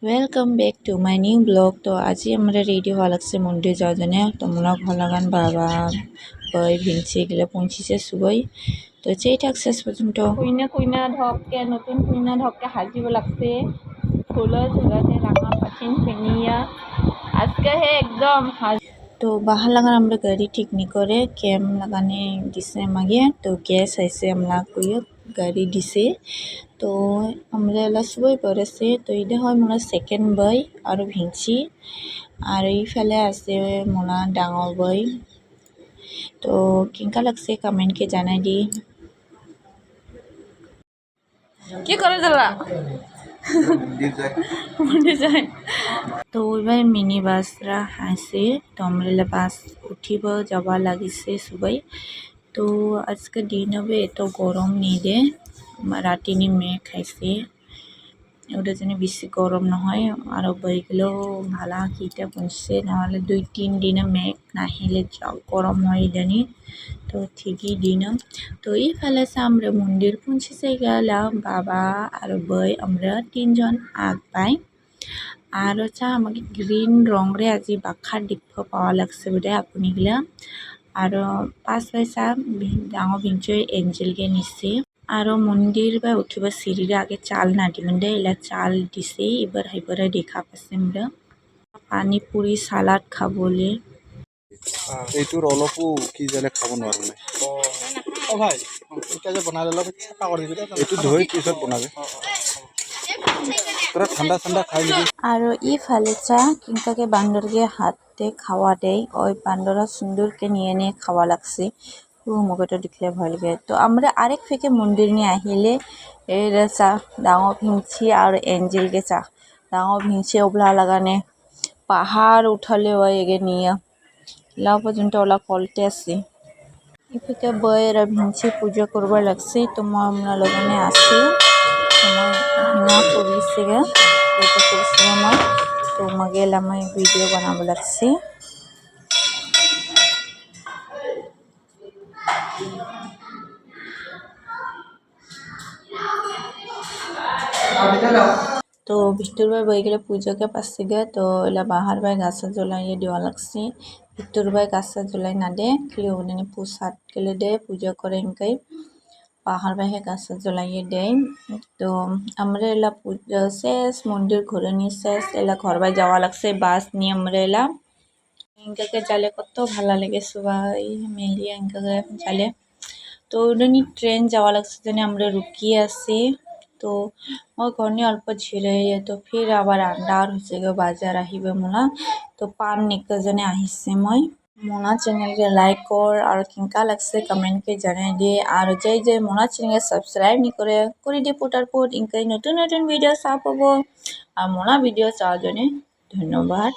Welcome back to my new blog. तो आज আমরা রেডি হওয়া লাগছে মন্দির যাওয়ার জন্য। তো মনে হলাগান বাবা বই ভিঞ্চি গেলে পৌঁছিছে সুবই। তো যেটা শেষ পর্যন্ত কুইনা ধককে নতুন কুইনা ধককে সাজিব লাগছে ফুলৰ ঝুলাতে রাঙা পাঠিন পেনিয়া আজকে হে একদম তো বাহার লাগান আমরা গাড়ি ঠিক নি করে ক্যাম্প লাগানে দিছে মাগে। তো গ্যাস আইসে আমরা কইও গাড়ি দিছে। তো আমরা এলা সবাই পড়েছে। তো এটা হয় মোলা সেকেন্ড বই আর ভিঞ্চি আর এইফালে আছে মোলা ডাঙর বই। তো কেনকা লাগছে কমেন্টকে জানাই দি। কি করে দাদা মন্দির যায়। তো ওইবার মিনি বাসরা আছে। তো আমরা বাস উঠিব যাবা লাগিছে সবাই। তো আজকে দিন হবে এত গরম নেই দে রাতিনি মেঘ খাইছে ওটা যেন বেশি গরম নহয় আর বইগুলোও ভালা কিটা পৌঁছছে নাহলে 2-3 দিনে মেঘ নাহিলে গরম হয় জানি। তো ঠিকই দিন। তো এইফালে আমরা মন্দির পৌঁছেছে গেলাম বাবা আর বই আমরা 3 জন আগ পাই। আর আমাকে গ্রিন রংরে আজি বাখার দেখব পাওয়া লাগছে বোধে আপনি গিলা। আর 5 পয়সা ডাঙর ভিঞ্চই এঞ্জেলকে নিছে। আর মন্দির বা উঠিব সিঁড়ির আগে চাল না দিমে এলা চাল দিছে। এবার হাইবারে দেখা পাচ্ছে আমরা পানি পুরি সালাড খাবলে। এইটোৰ অলপো কি জানে খাব নোৱাৰো নাই। অ ভাই এটা যে বনাই ললা চাপা কৰি দিবি এইটো ধুই পিছত বনাবে তোরা ঠান্ডা ঠান্ডা খাই নিবি। আর ইফালে চা কিংকাকে বান্দরকে হাতে খাওয়া দেয় ওই বান্দরা সুন্দরকে নিয়ে খাওয়া লাগছে। মুখটা দেখলে ভয় লাগে। তো আমরা আরেক ফেকে মন্দির নিয়ে আহিলে এর চা ডাঙর ভিঞ্চি আর এঞ্জেলকে চা ডাঙর ভিঞ্চি ওবলা লাগানে পাহাড় উঠালে ওই এগে নিয়ে লাও পর্যন্ত ওলা ফলতে আসি ইফেকে বইয়ের ভিঞ্চি পূজা করবার লাগছে। তো আমরা লগনে আসি সময় না করিছে গে পূজা করছে আমার। তো মগেল আমি ভিডিও বানাবো লাগছে। তো ভিতর বাই বই গেলে পূজাকে পাচ্ছে গে। তো এলা বাহার বাই গাছা জ্বলাইয়ে দেওয়া লাগছে। ভিতর বাই গাছা জ্বলাই না দে খালি ওখানে প্রসাদ গেলে দে পূজা করে ইনকাই পাহার বাইরে গাছা জ্বলাইয়ে দেয়। তো আমরা এলা পূজা শেষ মন্দির ঘুরে নিয়ে শেষ এলা ঘর বাই যাওয়া লাগছে বাস নিয়ে আমরা এলা ইনকাকে জালে কত ভালো লাগে সবাই মিলিয়ে ইনকাকে জালে। তো ওখানে ট্রেন যাওয়া লাগছে যেন আমরা রুকিয়ে আসি। তো মই ঘরনি অল্প ঝিরে তো ফির আবার আন্ডার হচ্ছে গে বাজার আহিবে মোলা। তো পান নিকে জনে আহিছে মই মোনা চ্যানেলকে লাইক কর আর কেনকা লাগছে কমেন্টকে জানাই দিয়ে। আর যে মোনা চ্যানেলকে সাবস্ক্রাইব নি করে দিয়ে পুটার পুট ইনকাই নতুন নতুন ভিডিও চা পাবো। আর মোনা ভিডিও চাওয়ার জন্য ধন্যবাদ।